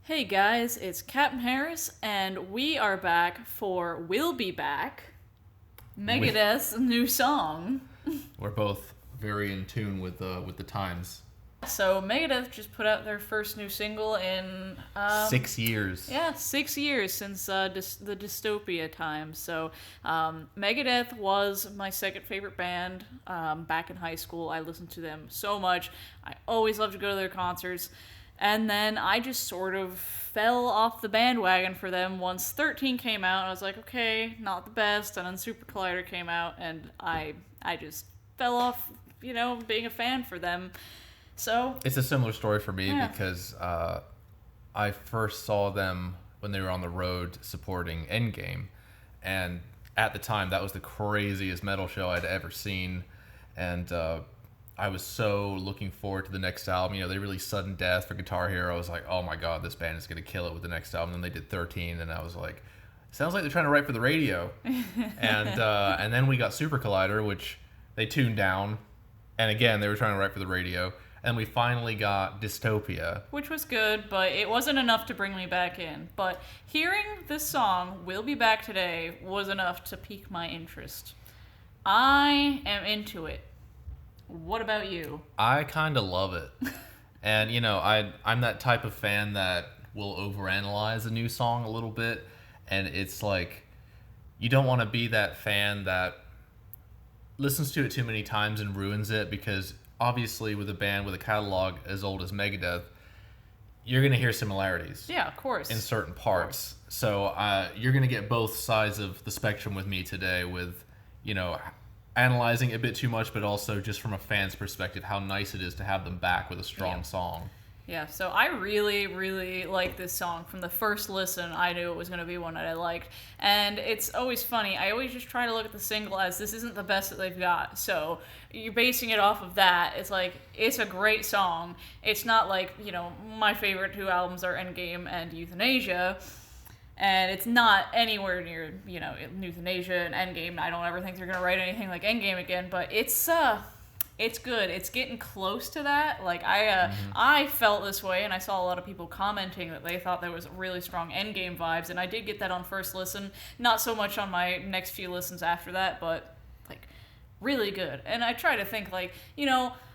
Hey guys, it's Captain Harris, and we are back for We'll Be Back, Megadeth's new song. We're both very in tune with the times. So Megadeth just put out their first new single in 6 years. Yeah, 6 years since the Dystopia time. So Megadeth was my second favorite band back in high school. I listened to them so much. I always loved to go to their concerts. And then I just sort of fell off the bandwagon for them once 13 came out. And I was like, okay, not the best. And then Super Collider came out, and I just fell off, being a fan for them. So It's a similar story for me Yeah. because I first saw them when they were on the road supporting Endgame, and at the time that was the craziest metal show I'd ever seen, and I was so looking forward to the next album. They released Sudden Death for Guitar Hero. I was like, oh my god, this band is going to kill it with the next album. And then they did 13, and I was like, sounds like they're trying to write for the radio. And then we got Super Collider, which they tuned down, and again they were trying to write for the radio. And we finally got Dystopia. which was good, but it wasn't enough to bring me back in. But hearing this song, We'll Be Back Today, was enough to pique my interest. I am into it. What about you? I kind of love it. And, I'm that type of fan that will overanalyze a new song a little bit. And it's like, you don't want to be that fan that listens to it too many times and ruins it, because obviously with a band with a catalog as old as Megadeth, you're going to hear similarities Yeah, of course. in certain parts. So you're going to get both sides of the spectrum with me today, with, analyzing a bit too much, but also just from a fan's perspective, how nice it is to have them back with a strong song. Yeah, so I really, really like this song. From the first listen, I knew it was going to be one that I liked. And it's always funny. I always just try to look at the single as this isn't the best that they've got. So you're basing it off of that. It's like, it's a great song. It's not like, my favorite two albums are Endgame and Euthanasia. And it's not anywhere near, Euthanasia and Endgame. I don't ever think they're going to write anything like Endgame again. But it's good. It's getting close to that. Like, I felt this way, and I saw a lot of people commenting that they thought there was really strong Endgame vibes, and I did get that on first listen. Not so much on my next few listens after that, but, like, really good. And I try to think, like,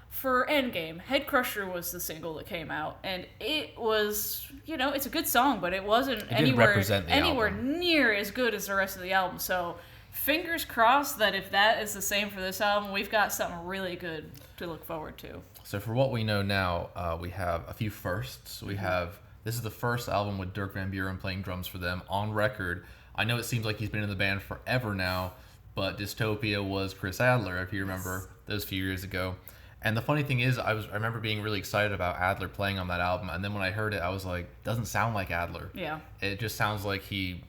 for Endgame, Head Crusher was the single that came out, and it was, it's a good song, but it wasn't didn't represent the anywhere album. near as good as the rest of the album. So fingers crossed that if that is the same for this album, we've got something really good to look forward to. So for what we know now, we have a few firsts. This is the first album with Dirk Van Buren playing drums for them on record. I know it seems like he's been in the band forever now, but Dystopia was Chris Adler, if you remember, those few years ago. And the funny thing is, I remember being really excited about Adler playing on that album, and then when I heard it, I was like, doesn't sound like Adler. Yeah. It just sounds like he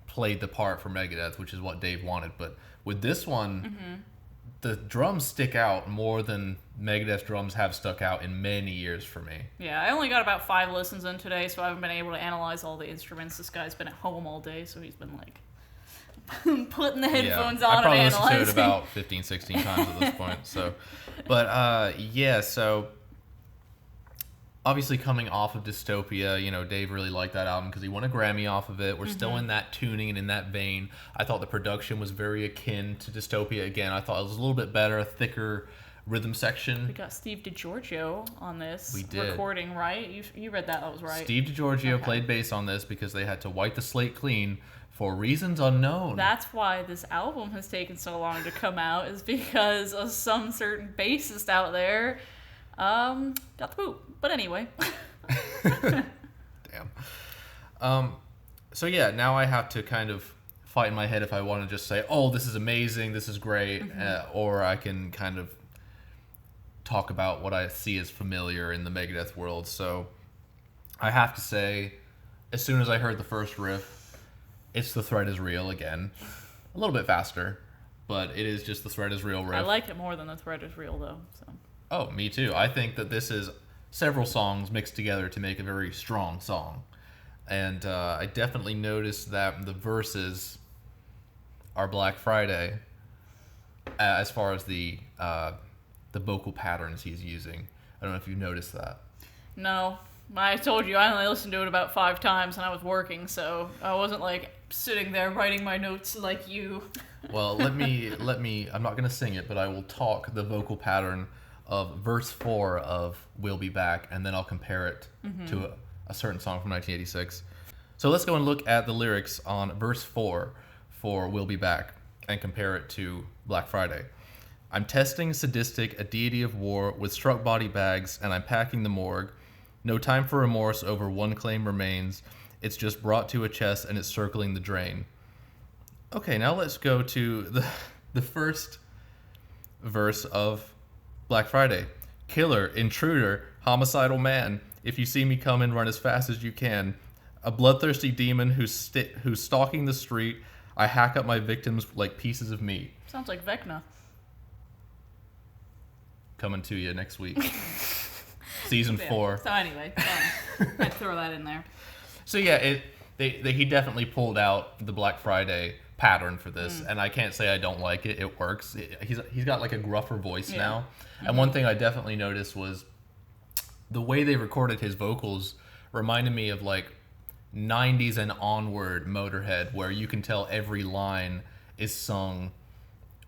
played the part for Megadeth, which is what Dave wanted. But with this one, the drums stick out more than Megadeth drums have stuck out in many years for me. Yeah, I only got about 5 listens in today, so I haven't been able to analyze all the instruments. This guy's been at home all day, so he's been, like, putting the headphones on I probably and listened analyzing. to it about 15, 16 times at this point. So, but so obviously coming off of Dystopia, Dave really liked that album because he won a Grammy off of it. We're still in that tuning and in that vein. I thought the production was very akin to Dystopia again. I thought it was a little bit better, a thicker rhythm section. We got Steve DiGiorgio on this We did. recording, right? You read that was right. Steve DiGiorgio Okay. played bass on this because they had to wipe the slate clean for reasons unknown. That's why this album has taken so long to come out, is because of some certain bassist out there got the boot. But anyway. Damn. So yeah, now I have to kind of fight in my head if I want to just say, oh, this is amazing, this is great, or I can kind of talk about what I see as familiar in the Megadeth world. So I have to say, as soon as I heard the first riff, it's The Threat Is Real again. A little bit faster, but it is just The Threat Is Real riff. I like it more than The Threat Is Real, though. So. Oh, me too. I think that this is several songs mixed together to make a very strong song. And I definitely noticed that the verses are Black Friday as far as the vocal patterns he's using. I don't know if you noticed that. No, I told you I only listened to it about 5 times and I was working, so I wasn't like sitting there writing my notes like you. Well, let me, I'm not going to sing it, but I will talk the vocal pattern of verse 4 of We'll Be Back, and then I'll compare it to a certain song from 1986. So let's go and look at the lyrics on verse 4 for We'll Be Back and compare it to Black Friday. I'm testing sadistic, a deity of war, with struck body bags, and I'm packing the morgue. No time for remorse over one claim remains. It's just brought to a chest and it's circling the drain. Okay, now let's go to the first verse of Black Friday. Killer, intruder, homicidal man. If you see me coming, run as fast as you can. A bloodthirsty demon who's stalking the street. I hack up my victims like pieces of meat. Sounds like Vecna. Coming to you next week. Season 4. So anyway, I'd throw that in there. So yeah, he definitely pulled out the Black Friday pattern for this, and I can't say I don't like it. It works. He's got like a gruffer voice now. And one thing I definitely noticed was the way they recorded his vocals reminded me of like 90s and onward Motorhead, where you can tell every line is sung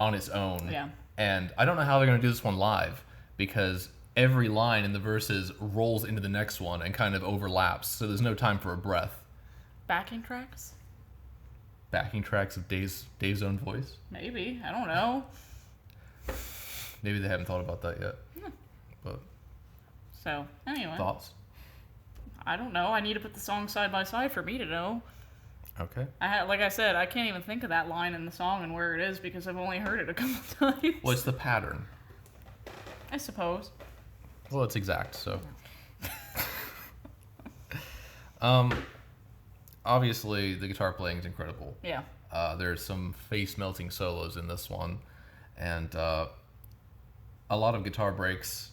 on its own. Yeah. And I don't know how they're going to do this one live, because every line in the verses rolls into the next one and kind of overlaps, so there's no time for a breath. Backing tracks? Backing tracks of Dave's own voice? Maybe. I don't know. Maybe they haven't thought about that yet. But So, anyway. thoughts? I don't know. I need to put the songs side by side for me to know. Okay. Like I said, I can't even think of that line in the song and where it is because I've only heard it a couple times. Well, it's the pattern. I suppose. Well, it's exact, so. Obviously, the guitar playing is incredible. Yeah. There's some face-melting solos in this one, and a lot of guitar breaks.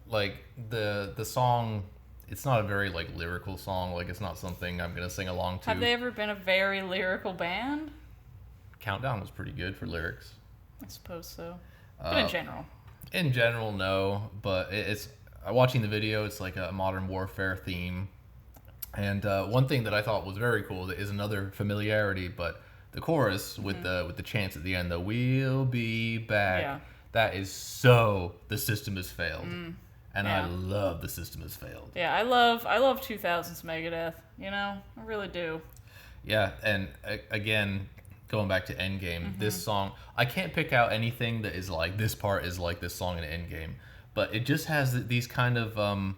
Like the song, it's not a very like lyrical song. Like it's not something I'm gonna sing along to. Have they ever been a very lyrical band? Countdown was pretty good for lyrics. I suppose so. But in general. In general, no. But it's watching the video. It's like a modern warfare theme. And one thing that I thought was very cool that is another familiarity, but the chorus with the chants at the end, the "We'll be back." Yeah. That is so The System Has Failed, and Yeah. I love The System Has Failed. Yeah, I love 2000s Megadeth. You know, I really do. Yeah, and again, going back to Endgame, this song, I can't pick out anything that is like this part is like this song in Endgame, but it just has these kind of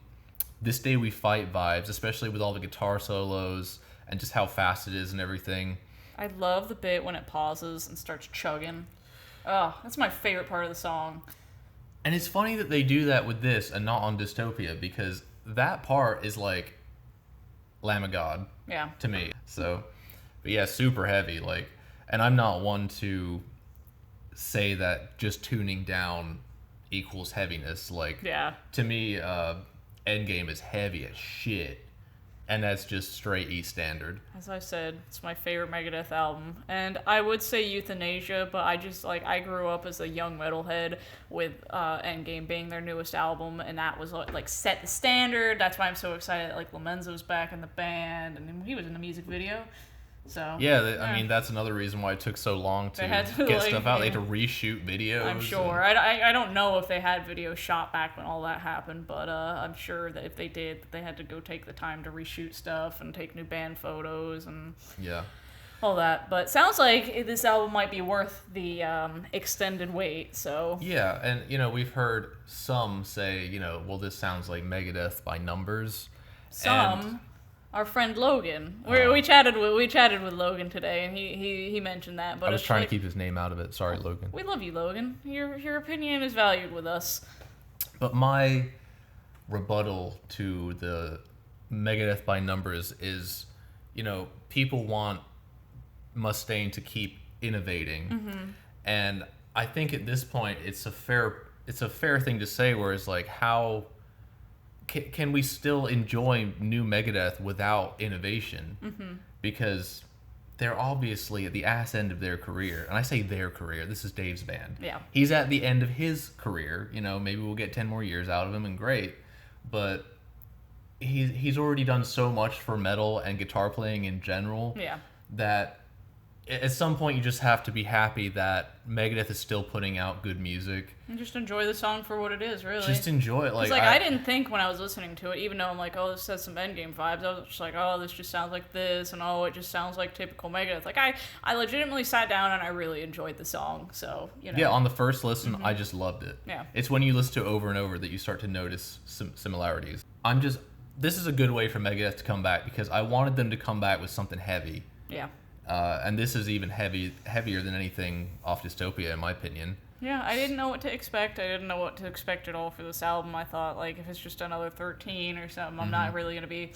This Day We Fight vibes, especially with all the guitar solos and just how fast it is and everything. I love the bit when it pauses and starts chugging. Oh, that's my favorite part of the song. And it's funny that they do that with this and not on Dystopia, because that part is like Lamb of God Yeah. to me. So, but yeah, super heavy. Like, and I'm not one to say that just tuning down equals heaviness. Like, Yeah. to me, Endgame is heavy as shit, and that's just straight E standard. As I said, it's my favorite Megadeth album. And I would say Euthanasia, but I just, like, I grew up as a young metalhead with Endgame being their newest album, and that was, like, set the standard. That's why I'm so excited that, like, Lomenzo's back in the band, and he was in the music video. So Yeah, I mean, that's another reason why it took so long to They had to, get like, stuff out. They yeah. had to reshoot videos. I'm sure. I don't know if they had video shot back when all that happened, but I'm sure that if they did, they had to go take the time to reshoot stuff and take new band photos and Yeah. all that. But sounds like this album might be worth the extended wait. So Yeah, and, we've heard some say, well, this sounds like Megadeth by numbers. And our friend Logan, we chatted with Logan today, and he mentioned that. But I was it's trying like, to keep his name out of it. Sorry, Logan. We love you, Logan. Your opinion is valued with us. But my rebuttal to the Megadeth by numbers is, people want Mustaine to keep innovating, and I think at this point it's a fair thing to say. Where it's like, how can we still enjoy new Megadeth without innovation? Because they're obviously at the ass end of their career. And I say their career. This is Dave's band. Yeah. He's at the end of his career. Maybe we'll get 10 more years out of him, and great. But he's already done so much for metal and guitar playing in general. Yeah. That at some point you just have to be happy that Megadeth is still putting out good music. And just enjoy the song for what it is, really. Just enjoy it. Like, I didn't think when I was listening to it, even though I'm like, oh, this has some Endgame vibes, I was just like, oh, this just sounds like this, and oh, it just sounds like typical Megadeth. Like, I legitimately sat down and I really enjoyed the song, so, you know. Yeah, on the first listen, I just loved it. Yeah. It's when you listen to it over and over that you start to notice some similarities. This is a good way for Megadeth to come back, because I wanted them to come back with something heavy. Yeah. And this is even heavier than anything off Dystopia, in my opinion. Yeah, I didn't know what to expect. I didn't know what to expect at all for this album. I thought, like, if it's just another 13 or something, I'm not really going to be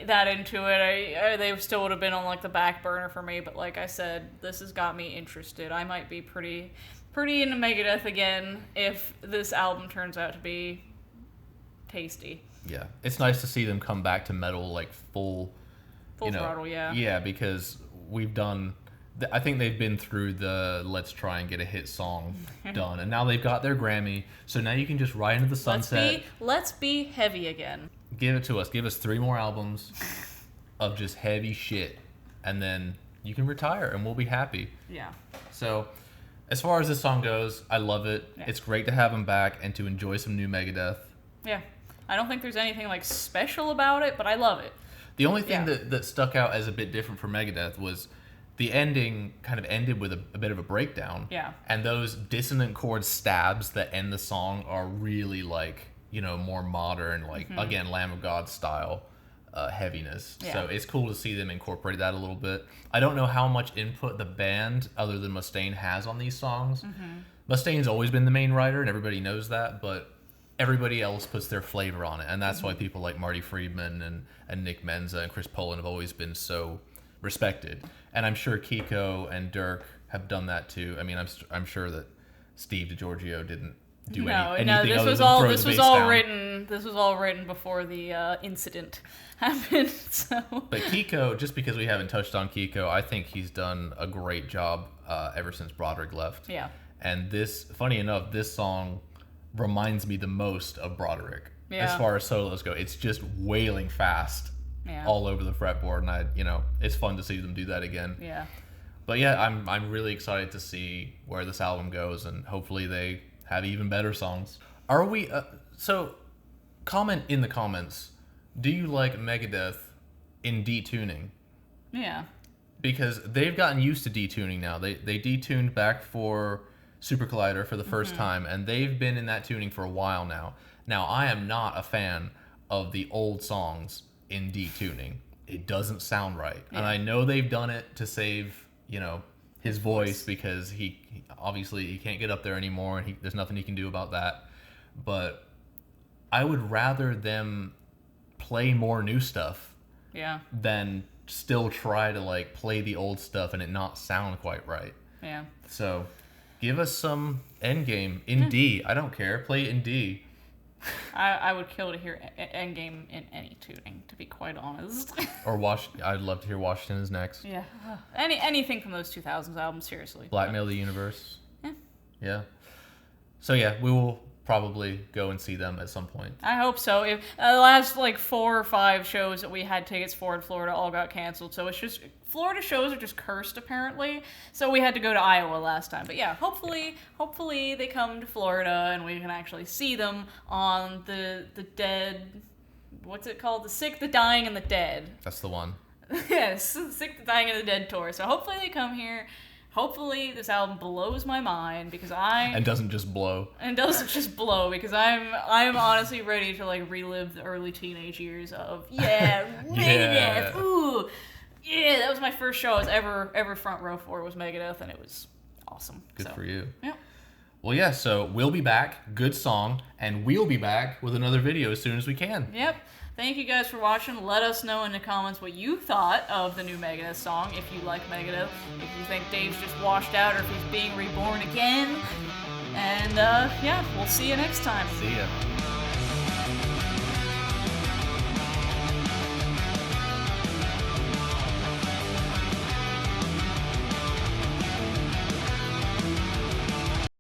that into it. They still would have been on, like, the back burner for me. But like I said, this has got me interested. I might be pretty into Megadeth again if this album turns out to be tasty. Yeah. It's nice to see them come back to metal, like, full throttle, yeah. Yeah, because we've done... I think they've been through the let's try and get a hit song done, and now they've got their Grammy, so now you can just ride into the sunset. Let's be heavy again. Give it to us. Give us 3 more albums of just heavy shit, and then you can retire, and we'll be happy. Yeah. So, as far as this song goes, I love it. Yeah. It's great to have them back and to enjoy some new Megadeth. Yeah. I don't think there's anything, like, special about it, but I love it. The only thing that stuck out as a bit different for Megadeth was the ending kind of ended with a bit of a breakdown. Yeah. And those dissonant chord stabs that end the song are really, like, you know, more modern, like, again, Lamb of God style heaviness. Yeah. So it's cool to see them incorporate that a little bit. I don't know how much input the band, other than Mustaine, has on these songs. Mustaine's always been the main writer, and everybody knows that, but everybody else puts their flavor on it. And that's why people like Marty Friedman and Nick Menza and Chris Poland have always been so respected. And I'm sure Kiko and Dirk have done that too. I mean, I'm sure that Steve DiGiorgio didn't do anything. No, this was all written. This was all written before the incident happened. So. But Kiko, just because we haven't touched on Kiko, I think he's done a great job ever since Broderick left. Yeah. And funny enough, this song reminds me the most of Broderick as far as solos go. It's just wailing fast. Yeah. All over the fretboard, and it's fun to see them do that again. Yeah. But yeah, I'm really excited to see where this album goes, and hopefully they have even better songs. Are we? So, comment in the comments. Do you like Megadeth in detuning? Yeah. Because they've gotten used to detuning now. They detuned back for Super Collider for the first time, and they've been in that tuning for a while now. Now, I am not a fan of the old songs in detuning. It doesn't sound right. Yeah. And I know they've done it to save, his voice, because he obviously he can't get up there anymore, and there's nothing he can do about that. But I would rather them play more new stuff than still try to, like, play the old stuff and it not sound quite right. Yeah. So give us some Endgame in D. I don't care. Play it in D. I would kill to hear Endgame in any tuning, to be quite honest. Or I'd love to hear Washington Is Next. Yeah. Anything from those 2000s albums, seriously. Blackmail the Universe. Yeah. Yeah. So yeah, we will probably go and see them at some point. I hope so. If the last 4 or 5 shows that we had tickets for in Florida all got canceled, so it's just Florida shows are just cursed apparently. So we had to go to Iowa last time. But yeah, hopefully they come to Florida and we can actually see them on the dead. What's it called? The Sick, the Dying, and the Dead. That's the one. Yes, the Sick, the Dying, and the Dead tour. So hopefully they come here. Hopefully this album blows my mind, because and doesn't just blow. Because I'm honestly ready to relive the early teenage years of Megadeth. Ooh, yeah, that was my first show I was ever front row for, was Megadeth, and it was awesome. Good for you. Yeah. Well, yeah. So we'll be back. Good song, and we'll be back with another video as soon as we can. Yep. Thank you guys for watching. Let us know in the comments what you thought of the new Megadeth song, if you like Megadeth, if you think Dave's just washed out, or if he's being reborn again. And, we'll see you next time. See ya.